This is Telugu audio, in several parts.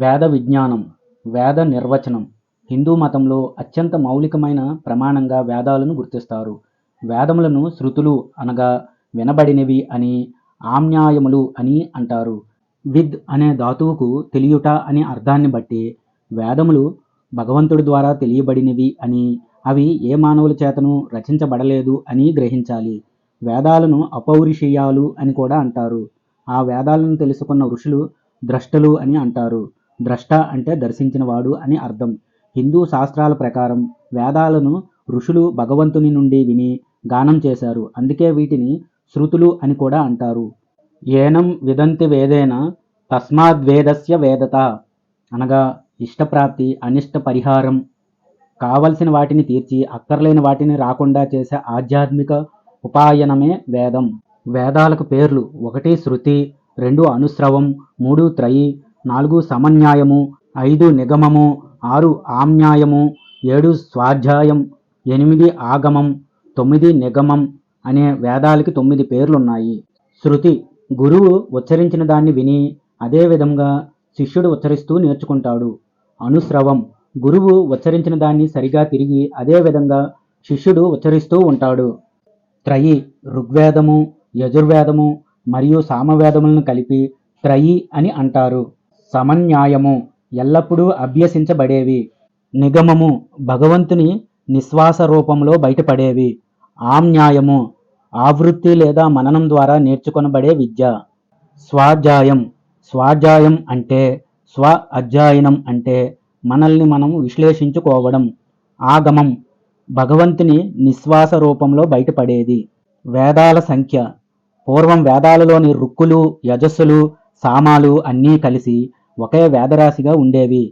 వేద విజ్ఞానం, వేద నిర్వచనం. హిందూ మతంలో అత్యంత మౌలికమైన ప్రమాణంగా వేదాలను గుర్తిస్తారు. వేదములను శృతులు అనగా వినబడినవి అని, ఆమ్నాయములు అని అంటారు. విద్ అనే ధాతువుకు తెలియుట అనే అర్థాన్ని బట్టి వేదములు భగవంతుడి ద్వారా తెలియబడినవి అని, అవి ఏ మానవుల చేతను రచించబడలేదు అని గ్రహించాలి. వేదాలను అపౌరుషేయాలు అని కూడా అంటారు. ఆ వేదాలను తెలుసుకున్న ఋషులు ద్రష్టలు అని అంటారు. ద్రష్ట అంటే దర్శించినవాడు అని అర్థం. హిందూ శాస్త్రాల ప్రకారం వేదాలను ఋషులు భగవంతుని నుండి విని గానం చేశారు. అందుకే వీటిని శృతులు అని కూడా అంటారు. ఏనం విదంతి వేదేన తస్మాద్వేదస్య వేదత అనగా ఇష్టప్రాప్తి, అనిష్ట పరిహారం, కావలసిన వాటిని తీర్చి అక్కర్లేని వాటిని రాకుండా చేసే ఆధ్యాత్మిక ఉపాయనమే వేదం. వేదాలకు పేర్లు: 1 శృతి, 2 అనుస్రవం, 3 త్రయి, 4 సమన్యాయము, 5 నిగమము, 6 ఆమ్నాయము, 7 స్వాధ్యాయం, 8 ఆగమం, 9 నిగమం అనే వేదాలకి 9 పేర్లున్నాయి. శృతి గురువు ఉచ్చరించిన దాన్ని విని అదే విధంగా శిష్యుడు ఉచ్చరిస్తూ నేర్చుకుంటాడు. అనుస్రవం గురువు ఉచ్చరించిన దాన్ని సరిగా తిరిగి అదే విధంగా శిష్యుడు ఉచ్చరిస్తూ ఉంటాడు. త్రయి ఋగ్వేదము, యజుర్వేదము మరియు సామవేదములను కలిపి త్రయి అని అంటారు. సమన్యాయము ఎల్లప్పుడూ అభ్యసించబడేవి. నిగమము భగవంతుని నిశ్వాస రూపంలో బయటపడేవి. ఆమ్నాయము ఆవృత్తి లేదా మననం ద్వారా నేర్చుకొనబడే విద్య. స్వాధ్యాయం అంటే స్వ అధ్యయనం అంటే మనల్ని మనం విశ్లేషించుకోవడం. ఆగమం భగవంతుని నిశ్వాస రూపంలో బయటపడేది. వేదాల సంఖ్య పూర్వం వేదాలలోని రుక్కులు, యజస్సులు, సామాలు అన్నీ కలిసి ఒకే వేదరాశిగా ఉండేవి.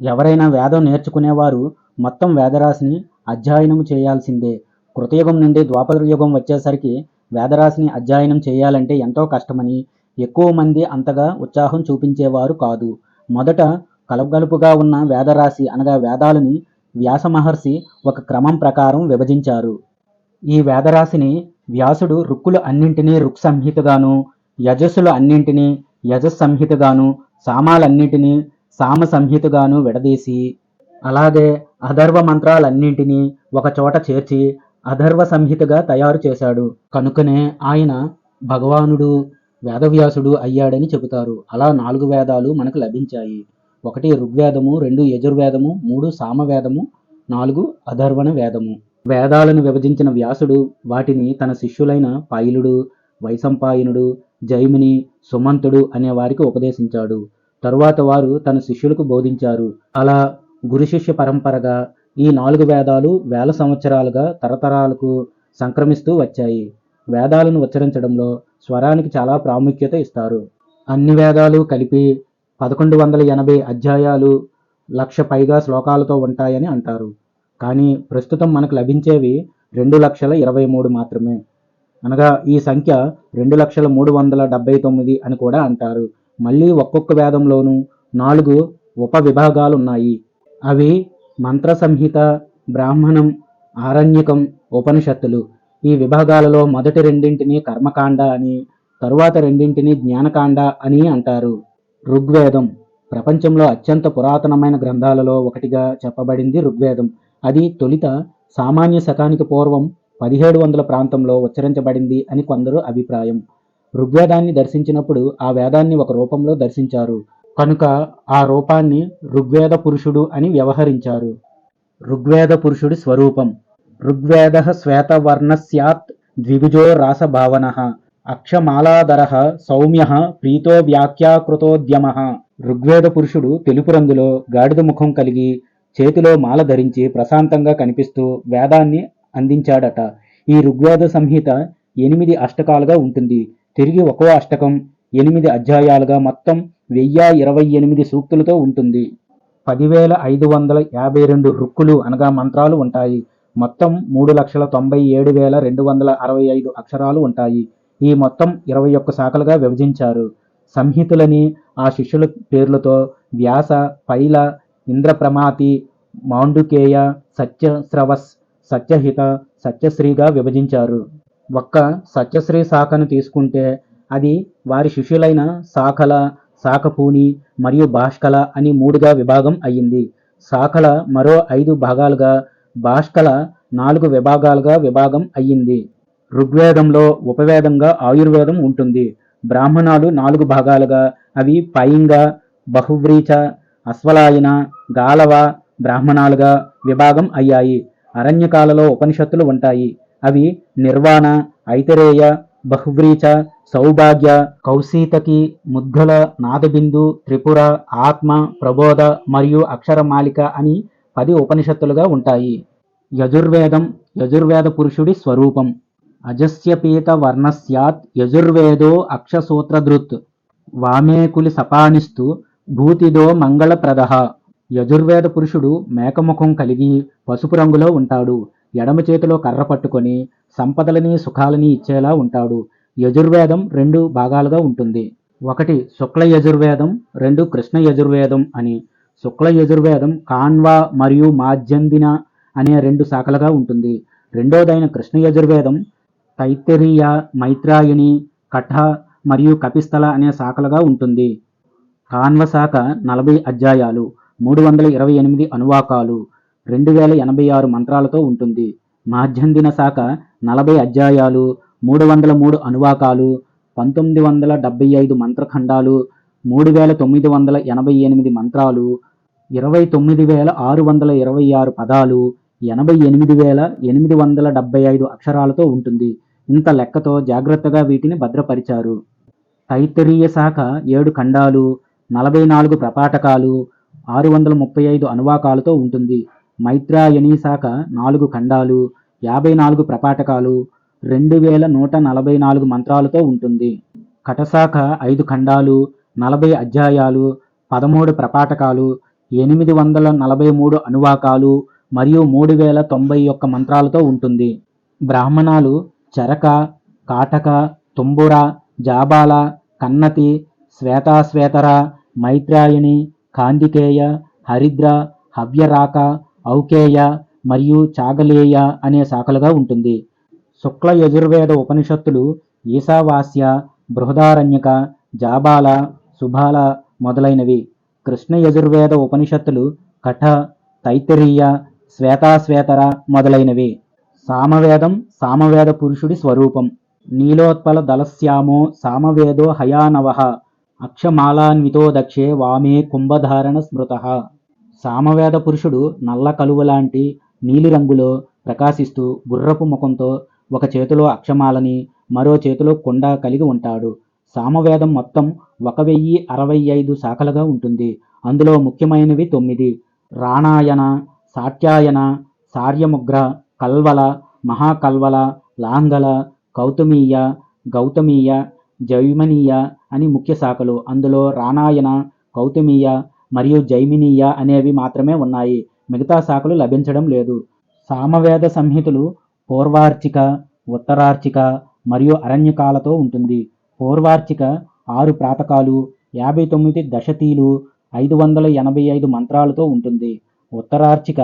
ఎవరైనా వేదం నేర్చుకునేవారు మొత్తం వేదరాశిని అధ్యయనం చేయాల్సిందే. కృతయుగం నుండి ద్వాపర యుగం వచ్చేసరికి వేదరాశిని అధ్యయనం చేయాలంటే ఎంతో కష్టమని ఎక్కువ మంది అంతగా ఉత్సాహం చూపించేవారు కాదు. మొదట కలగలుపుగా ఉన్న వేదరాశి అనగా వేదాలని వ్యాస మహర్షి ఒక క్రమం ప్రకారం విభజించారు. ఈ వేదరాశిని వ్యాసుడు రుక్కులు అన్నింటినీ రుక్ సంహితగాను, యజస్సులు అన్నింటినీ యజస్ సంహితగాను, సామాలన్నింటినీ సామ సంహితగాను విడదీసి, అలాగే అథర్వ మంత్రాలన్నింటినీ ఒక చోట చేర్చి అథర్వ సంహితగా తయారు చేశాడు. కనుకనే ఆయన భగవానుడు వేదవ్యాసుడు అయ్యాడని చెబుతారు. అలా 4 వేదాలు మనకు లభించాయి. 1 ఋగ్వేదము, 2 యజుర్వేదము, 3 సామవేదము, 4 అథర్వణ వేదము. వేదాలను విభజించిన వ్యాసుడు వాటిని తన శిష్యులైన పైలుడు, వైశంపాయనుడు, జైమిని, సుమంతుడు అనే వారికి ఉపదేశించాడు. తరువాత వారు తన శిష్యులకు బోధించారు. అలా గురు శిష్య పరంపరగా ఈ 4 వేదాలు వేల సంవత్సరాలుగా తరతరాలకు సంక్రమిస్తూ వచ్చాయి. వేదాలను ఉచ్చరించడంలో స్వరానికి చాలా ప్రాముఖ్యత ఇస్తారు. అన్ని వేదాలు కలిపి 1180 అధ్యాయాలు, 1,00,000 పైగా శ్లోకాలతో ఉంటాయని అంటారు. కానీ ప్రస్తుతం మనకు లభించేవి 2,23,000 మాత్రమే. అనగా ఈ సంఖ్య 2,03,79 అని కూడా అంటారు. మళ్ళీ ఒక్కొక్క వేదంలోనూ 4 ఉప విభాగాలున్నాయి. అవి మంత్ర సంహిత, బ్రాహ్మణం, ఆరణ్యకం, ఉపనిషత్తులు. ఈ విభాగాలలో మొదటి రెండింటిని కర్మకాండ అని, తరువాత రెండింటిని జ్ఞానకాండ అని అంటారు. ఋగ్వేదం ప్రపంచంలో అత్యంత పురాతనమైన గ్రంథాలలో ఒకటిగా చెప్పబడింది ఋగ్వేదం. అది తొలిత సామాన్య శకానికి పూర్వం 1700 ప్రాంతంలో ఉచ్చరించబడింది అని కొందరు అభిప్రాయం. ఋగ్వేదాన్ని దర్శించినప్పుడు ఆ వేదాన్ని ఒక రూపంలో దర్శించారు కనుక ఆ రూపాన్ని ఋగ్వేద పురుషుడు అని వ్యవహరించారు. ఋగ్వేద పురుషుడి స్వరూపం: ఋగ్వేదః శ్వేతవర్ణస్యాత్ ద్విభుజో రాసభావనః అక్షమాలాధరః సౌమ్యః ప్రీతో వ్యాఖ్యాకృతోద్యమః. ఋగ్వేద పురుషుడు తెలుపు రంగులో గాడిద ముఖం కలిగి చేతిలో మాల ధరించి ప్రశాంతంగా కనిపిస్తూ వేదాన్ని అందించాడట. ఈ ఋగ్వేద సంహిత 8 అష్టకాలుగా ఉంటుంది. తిరిగి ఒక్కో అష్టకం 8 అధ్యాయాలుగా మొత్తం 1028 సూక్తులతో ఉంటుంది. 10,552 రుక్కులు అనగా మంత్రాలు ఉంటాయి. మొత్తం 3,97,265 అక్షరాలు ఉంటాయి. ఈ మొత్తం 21 శాఖలుగా విభజించారు. సంహితులని ఆ శిష్యుల పేర్లతో వ్యాస, పైల, ఇంద్రప్రమాతి, మాండుకేయ, సత్యస్రవస్, సత్యహిత, సత్యశ్రీగా విభజించారు. ఒక్క సత్యశ్రీ శాఖను తీసుకుంటే అది వారి శిష్యులైన శాఖల, శాకపూని మరియు భాష్కల అని 3గా విభాగం అయ్యింది. శాకల మరో 5 భాగాలుగా, భాష్కల 4 విభాగాలుగా విభాగం అయ్యింది. ఋగ్వేదంలో ఉపవేదంగా ఆయుర్వేదం ఉంటుంది. బ్రాహ్మణాలు 4 భాగాలుగా, అవి పైంగ, బహువ్రీచ, అశ్వలాయన, గాలవ బ్రాహ్మణాలుగా విభాగం అయ్యాయి. అరణ్యకాలలో ఉపనిషత్తులు ఉంటాయి. అవి నిర్వాణ, ఐతరేయ, బహువ్రీచ, సౌభాగ్య, కౌశీతకి, ముద్గల, నాదబిందు, త్రిపుర, ఆత్మ, ప్రబోధ మరియు అక్షరమాలిక అని 10 ఉపనిషత్తులుగా ఉంటాయి. యజుర్వేదం యజుర్వేద పురుషుడి స్వరూపం. అజస్య పీత వర్ణస్యాత్ యజుర్వేదో అక్షసూత్రధృత్ వామేకులి సపానిస్తు భూతిదో మంగళప్రదః. యజుర్వేద పురుషుడు మేకముఖం కలిగి పసుపు రంగులో ఉంటాడు. ఎడమ చేతిలో కర్ర పట్టుకొని సంపదలని సుఖాలని ఇచ్చేలా ఉంటాడు. యజుర్వేదం 2 భాగాలుగా ఉంటుంది. ఒకటి శుక్ల యజుర్వేదం, 2 కృష్ణ యజుర్వేదం అని. శుక్ల యజుర్వేదం కాన్వ మరియు మాధ్యందిన అనే 2 శాఖలుగా ఉంటుంది. రెండోదైన కృష్ణ యజుర్వేదం తైత్తరీయ, మైత్రాయణి, కఠ మరియు కపిస్థల అనే శాఖలుగా ఉంటుంది. కాన్వ శాఖ 40 అధ్యాయాలు, 328 అనువాకాలు, 2086 మంత్రాలతో ఉంటుంది. మాధ్యందిన శాఖ 40 అధ్యాయాలు, 303 అనువాకాలు, 1975 మంత్రఖండాలు, 3988 మంత్రాలు, 29626 పదాలు, 88875 అక్షరాలతో ఉంటుంది. ఇంత లెక్కతో జాగ్రత్తగా వీటిని భద్రపరిచారు. తైత్తరీయ శాఖ 7 ఖండాలు, 44 ప్రపాఠకాలు, 635 అనువాకాలతో ఉంటుంది. మైత్రాయణీ శాఖ 4 ఖండాలు, 54 ప్రపాఠకాలు, 2144 మంత్రాలతో ఉంటుంది. కటశాఖ 5 ఖండాలు, 40 అధ్యాయాలు, 13 ప్రపాఠకాలు, 843 అనువాకాలు మరియు 3091 మంత్రాలతో ఉంటుంది. బ్రాహ్మణాలు చరక, కాటక, తుంబుర, జాబాల, కన్నతి, శ్వేతాశ్వేతర, మైత్రాయణి, కాందికేయ, హరిద్ర, హవ్యరాక, ఔకేయ మరియు చాగలేయ అనే శాఖలుగా ఉంటుంది. శుక్ల యజుర్వేద ఉపనిషత్తులు ఈశావాస్య, బృహదారణ్యక, జాబాల, సుబాల మొదలైనవి. కృష్ణ యజుర్వేద ఉపనిషత్తులు కఠ, తైత్తరీయ, శ్వేతాశ్వేతర మొదలైనవి. సామవేదం సామవేద పురుషుడి స్వరూపం. నీలోత్పల దళశ్యామో సామవేదో హయానవః అక్షమాలాన్వితో దక్షే వామే కుంభధారణ స్మృతః. సామవేద పురుషుడు నల్ల కలువలాంటి నీలిరంగులో ప్రకాశిస్తూ గుర్రపు ముఖంతో ఒక చేతిలో అక్షమాలని, మరో చేతిలో కుండ కలిగి ఉంటాడు. సామవేదం మొత్తం 1065 శాఖలుగా ఉంటుంది. అందులో ముఖ్యమైనవి 9: రాణాయన, సాట్యాయన, సార్యముగ్ర, కల్వల, మహాకల్వల, లాంగల, కౌతమీయ, గౌతమీయ, జైమినీయ అని ముఖ్య శాఖలు. అందులో రాణాయన, కౌతమీయ మరియు జైమినీయ అనేవి మాత్రమే ఉన్నాయి. మిగతా శాఖలు లభించడం లేదు. సామవేద సంహితులు పూర్వార్చిక, ఉత్తరార్చిక మరియు అరణ్యకాలతో ఉంటుంది. పూర్వార్చిక 6 ప్రాతకాలు, 59 దశతీలు, 585 మంత్రాలతో ఉంటుంది. ఉత్తరార్చిక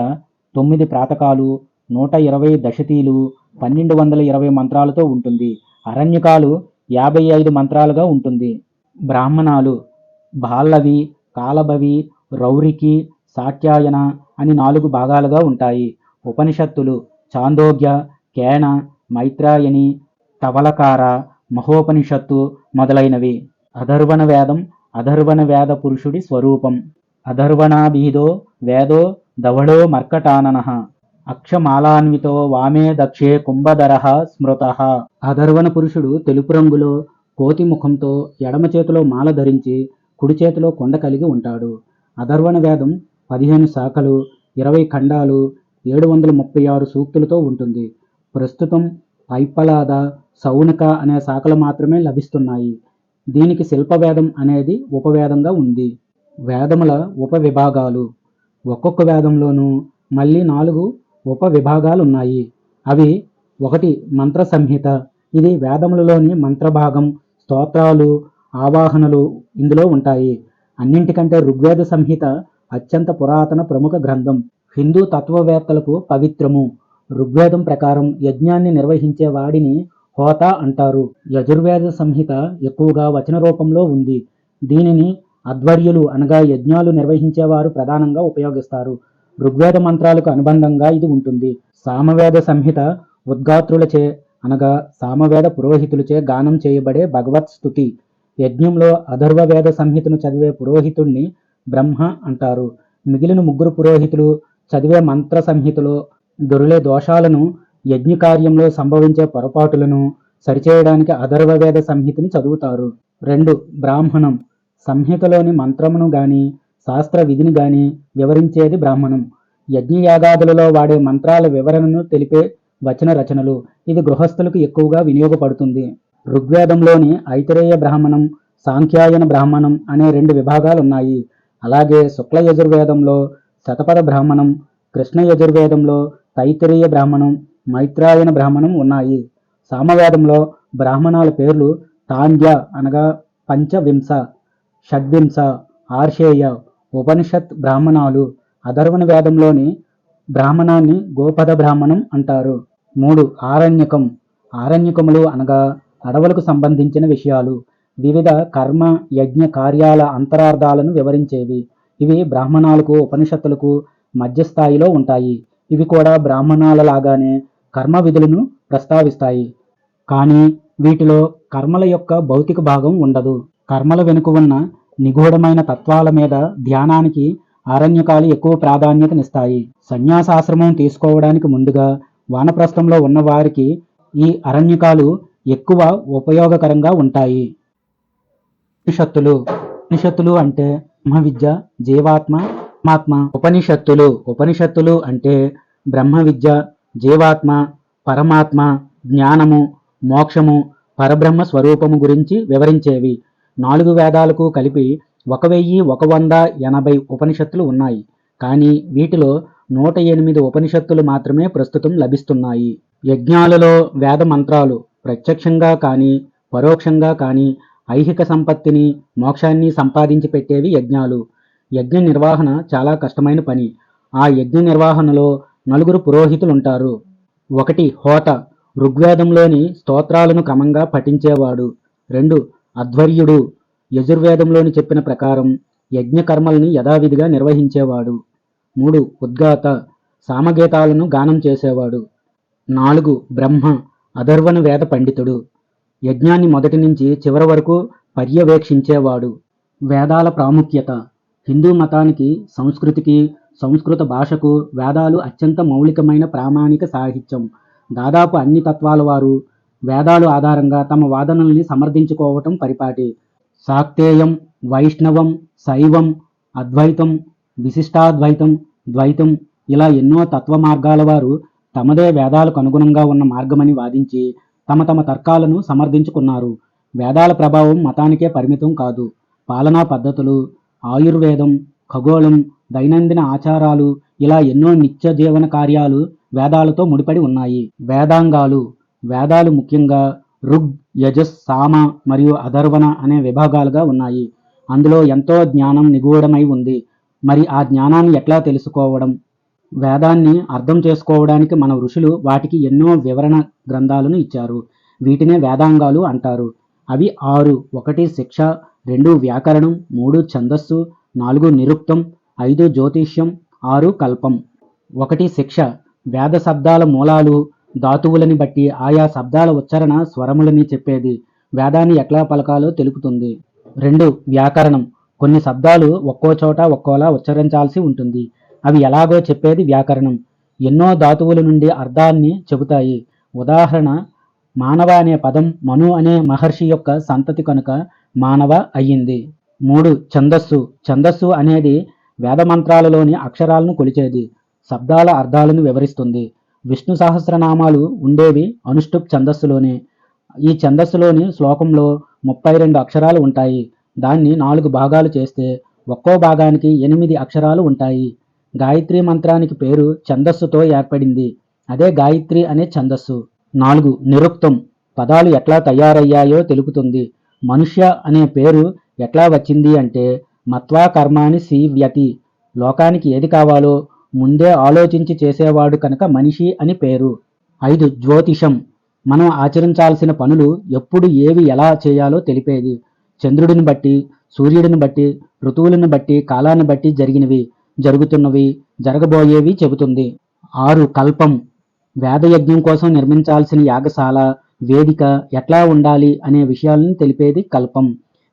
9 ప్రాతకాలు, 120 దశతీలు, 1220 మంత్రాలతో ఉంటుంది. అరణ్యకాలు 55 మంత్రాలుగా ఉంటుంది. బ్రాహ్మణాలు బాల్లవి, కాలభవి, రౌరికి, సాట్యాయన అని 4 భాగాలుగా ఉంటాయి. ఉపనిషత్తులు చాందోగ్య, కేన, మైత్రాయణి, తవలకార, మహోపనిషత్తు మొదలైనవి. అధర్వణ వేదం అధర్వణ వేద పురుషుడి స్వరూపం. అధర్వణాభిదో వేదో ధవళో మర్కటాననః అక్షమాలాన్వితో వామే దక్షే కుంభధరః స్మృతః. అధర్వణ పురుషుడు తెలుపు రంగులో కోతి ముఖంతో ఎడమ చేతిలో మాల ధరించి కుడి చేతిలో కొండ కలిగి ఉంటాడు. అధర్వణ వేదం 15 శాఖలు, 20 ఖండాలు, 736 సూక్తులతో ఉంటుంది. ప్రస్తుతం పైప్పలాద, సౌనక అనే శాఖలు మాత్రమే లభిస్తున్నాయి. దీనికి శిల్పవేదం అనేది ఉపవేదంగా ఉంది. వేదముల ఉపవిభాగాలు. ఒక్కొక్క వేదంలోనూ మళ్ళీ 4 ఉపవిభాగాలున్నాయి. అవి: 1 మంత్ర సంహిత. ఇది వేదములలోని మంత్రభాగం, స్తోత్రాలు, ఆవాహనలు ఇందులో ఉంటాయి. అన్నింటికంటే ఋగ్వేద సంహిత అత్యంత పురాతన ప్రముఖ గ్రంథం. హిందూ తత్వవేత్తలకు పవిత్రము. ఋగ్వేదం ప్రకారం యజ్ఞాన్ని నిర్వహించే వాడిని హోత అంటారు. యజుర్వేద సంహిత ఎక్కువగా వచన రూపంలో ఉంది. దీనిని అధ్వర్యులు అనగా యజ్ఞాలు నిర్వహించేవారు ప్రధానంగా ఉపయోగిస్తారు. ఋగ్వేద మంత్రాలకు అనుబంధంగా ఇది ఉంటుంది. సామవేద సంహిత ఉద్గాత్రులచే అనగా సామవేద పురోహితులచే గానం చేయబడే భగవత్ స్తుతి. యజ్ఞంలో అథర్వవేద సంహితను చదివే పురోహితుణ్ణి బ్రహ్మ అంటారు. మిగిలిన ముగ్గురు పురోహితులు చదివే మంత్ర సంహితలో దొర్లే దోషాలను, యజ్ఞ కార్యంలో సంభవించే పొరపాటులను సరిచేయడానికి అథర్వవేద సంహితని చదువుతారు. 2. బ్రాహ్మణం. సంహితలోని మంత్రమును గాని శాస్త్ర విధిని గాని వివరించేది బ్రాహ్మణం. యజ్ఞయాగాదులలో వాడే మంత్రాల వివరణను తెలిపే వచన రచనలు. ఇది గృహస్థులకు ఎక్కువగా వినియోగపడుతుంది. ఋగ్వేదంలోని ఐతరేయ బ్రాహ్మణం, సాంఖ్యాయన బ్రాహ్మణం అనే 2 విభాగాలున్నాయి. అలాగే శుక్ల యజుర్వేదంలో శతపథ బ్రాహ్మణం, కృష్ణ యజుర్వేదంలో తైత్తరీయ బ్రాహ్మణం, మైత్రాయన బ్రాహ్మణం ఉన్నాయి. సామవేదంలో బ్రాహ్మణాల పేర్లు తాండ్య అనగా పంచవింశ, షడ్వింశ, ఆర్షేయ. ఉపనిషత్ బ్రాహ్మణాలు. అథర్వణ వేదంలోని బ్రాహ్మణాన్ని గోపద బ్రాహ్మణం అంటారు. 3. ఆరణ్యకం. ఆరణ్యకములు అనగా అడవులకు సంబంధించిన విషయాలు. వివిధ కర్మ యజ్ఞ కార్యాల అంతరార్థాలను వివరించేవి. ఇవి బ్రాహ్మణాలకు ఉపనిషత్తులకు మధ్యస్థాయిలో ఉంటాయి. ఇవి కూడా బ్రాహ్మణాల లాగానే కర్మ విధులను ప్రస్తావిస్తాయి. కానీ వీటిలో కర్మల యొక్క భౌతిక భాగం ఉండదు. కర్మల వెనుక ఉన్న నిగూఢమైన తత్వాల మీద ధ్యానానికి ఆరణ్యకాలు ఎక్కువ ప్రాధాన్యతనిస్తాయి. సన్యాసాశ్రమం తీసుకోవడానికి ముందుగా వానప్రస్థంలో ఉన్న వారికి ఈ అరణ్యకాలు ఎక్కువ ఉపయోగకరంగా ఉంటాయి. ఉపనిషత్తులు. ఉపనిషత్తులు అంటే బ్రహ్మ విద్య, జీవాత్మ, పరమాత్మ. ఉపనిషత్తులు అంటే బ్రహ్మ విద్య, జీవాత్మ, పరమాత్మ, జ్ఞానము, మోక్షము, పరబ్రహ్మ స్వరూపము గురించి వివరించేవి. 4 వేదాలకు కలిపి 1180 ఉపనిషత్తులు ఉన్నాయి. కానీ వీటిలో 108 ఉపనిషత్తులు మాత్రమే ప్రస్తుతం లభిస్తున్నాయి. యజ్ఞాలలో వేద మంత్రాలు ప్రత్యక్షంగా కానీ పరోక్షంగా కానీ ఐహిక సంపత్తిని, మోక్షాన్ని సంపాదించి పెట్టేవి యజ్ఞాలు. యజ్ఞ నిర్వహణ చాలా కష్టమైన పని. ఆ యజ్ఞ నిర్వహణలో 4 పురోహితులుంటారు. 1. హోత. ఋగ్వేదంలోని స్తోత్రాలను క్రమంగా పఠించేవాడు. 2. అధ్వర్యుడు. యజుర్వేదంలోని చెప్పిన ప్రకారం యజ్ఞ కర్మల్ని యథావిధిగా నిర్వహించేవాడు. 3. ఉద్గాత. సామగీతాలను గానం చేసేవాడు. 4. బ్రహ్మ. అథర్వణ వేద పండితుడు. యజ్ఞాన్ని మొదటి నుంచి చివరి వరకు పర్యవేక్షించేవాడు. వేదాల ప్రాముఖ్యత. హిందూ మతానికి, సంస్కృతికి, సంస్కృత భాషకు వేదాలు అత్యంత మౌలికమైన ప్రామాణిక సాహిత్యం. దాదాపు అన్ని తత్వాల వారు వేదాలు ఆధారంగా తమ వాదనల్ని సమర్థించుకోవటం పరిపాటి. శాక్తేయం, వైష్ణవం, శైవం, అద్వైతం, విశిష్టాద్వైతం, ద్వైతం ఇలా ఎన్నో తత్వ మార్గాల వారు తమదే వేదాలకు అనుగుణంగా ఉన్న మార్గమని వాదించి తమ తమ తర్కాలను సమర్థించుకున్నారు. వేదాల ప్రభావం మతానికే పరిమితం కాదు. పాలనా పద్ధతులు, ఆయుర్వేదం, ఖగోళం, దైనందిన ఆచారాలు ఇలా ఎన్నో నిత్య జీవన కార్యాలు వేదాలతో ముడిపడి ఉన్నాయి. వేదాంగాలు. వేదాలు ముఖ్యంగా ఋగ్, యజస్, సామ మరియు అథర్వణ అనే విభాగాలుగా ఉన్నాయి. అందులో ఎంతో జ్ఞానం నిగూఢమై ఉంది. మరి ఆ జ్ఞానాన్ని ఎట్లా తెలుసుకోవడం? వేదాన్ని అర్థం చేసుకోవడానికి మన ఋషులు వాటికి ఎన్నో వివరణ గ్రంథాలను ఇచ్చారు. వీటినే వేదాంగాలు అంటారు. అవి 6. 1 శిక్ష, 2 వ్యాకరణం, 3 ఛందస్సు, 4 నిరుక్తం, 5 జ్యోతిష్యం, 6 కల్పం. 1 శిక్ష. వేద శబ్దాల మూలాలు, ధాతువులని బట్టి ఆయా శబ్దాల ఉచ్చారణ స్వరములని చెప్పేది. వేదాన్ని ఎట్లా పలకాలో తెలుపుతుంది. 2 వ్యాకరణం. కొన్ని శబ్దాలు ఒక్కో చోట ఒక్కోలా ఉచ్చరించాల్సి ఉంటుంది. అవి ఎలాగో చెప్పేది వ్యాకరణం. ఎన్నో ధాతువుల నుండి అర్థాన్ని చెబుతాయి. ఉదాహరణ, మానవ అనే పదం మను అనే మహర్షి యొక్క సంతతి కనుక మానవ అయ్యింది. 3 ఛందస్సు. ఛందస్సు అనేది వేదమంత్రాలలోని అక్షరాలను కొలిచేది. శబ్దాల అర్థాలను వివరిస్తుంది. విష్ణు సహస్రనామాలు ఉండేవి అనుష్టుప్ ఛందస్సులోనే. ఈ ఛందస్సులోని శ్లోకంలో 32 అక్షరాలు ఉంటాయి. దాన్ని 4 భాగాలు చేస్తే ఒక్కో భాగానికి 8 అక్షరాలు ఉంటాయి. గాయత్రి మంత్రానికి పేరు ఛందస్సుతో ఏర్పడింది. అదే గాయత్రి అనే ఛందస్సు. 4 నిరుక్తం. పదాలు ఎట్లా తయారయ్యాయో తెలుపుతుంది. మనుష్య అనే పేరు ఎట్లా వచ్చింది అంటే మత్వా కర్మాని సీవ్యతి. లోకానికి ఏది కావాలో ముందే ఆలోచించి చేసేవాడు కనుక మనిషి అని పేరు. 5 జ్యోతిషం. మనం ఆచరించాల్సిన పనులు ఎప్పుడు ఏవి ఎలా చేయాలో తెలిపేది. చంద్రుడిని బట్టి, సూర్యుడిని బట్టి, ఋతువులను బట్టి, కాలాన్ని బట్టి జరిగినవి, జరుగుతున్నవి, జరగబోయేవి చెబుతుంది. 6 కల్పం. వేదయజ్ఞం కోసం నిర్మించాల్సిన యాగశాల, వేదిక ఎట్లా ఉండాలి అనే విషయాలను తెలిపేది కల్పం.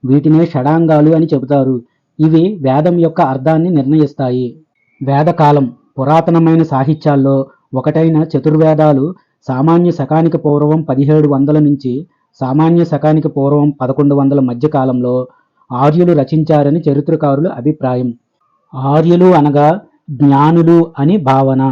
వీటినే షడాంగాలు అని చెబుతారు. ఇవి వేదం యొక్క అర్థాన్ని నిర్ణయిస్తాయి. వేదకాలం. పురాతనమైన సాహిత్యాల్లో ఒకటైన చతుర్వేదాలు సామాన్య శకానికి పూర్వం 1700 నుంచి సామాన్య శకానికి పూర్వం 1100 మధ్య కాలంలో ఆర్యులు రచించారని చరిత్రకారుల అభిప్రాయం. ఆర్యులు అనగా జ్ఞానులు అని భావన.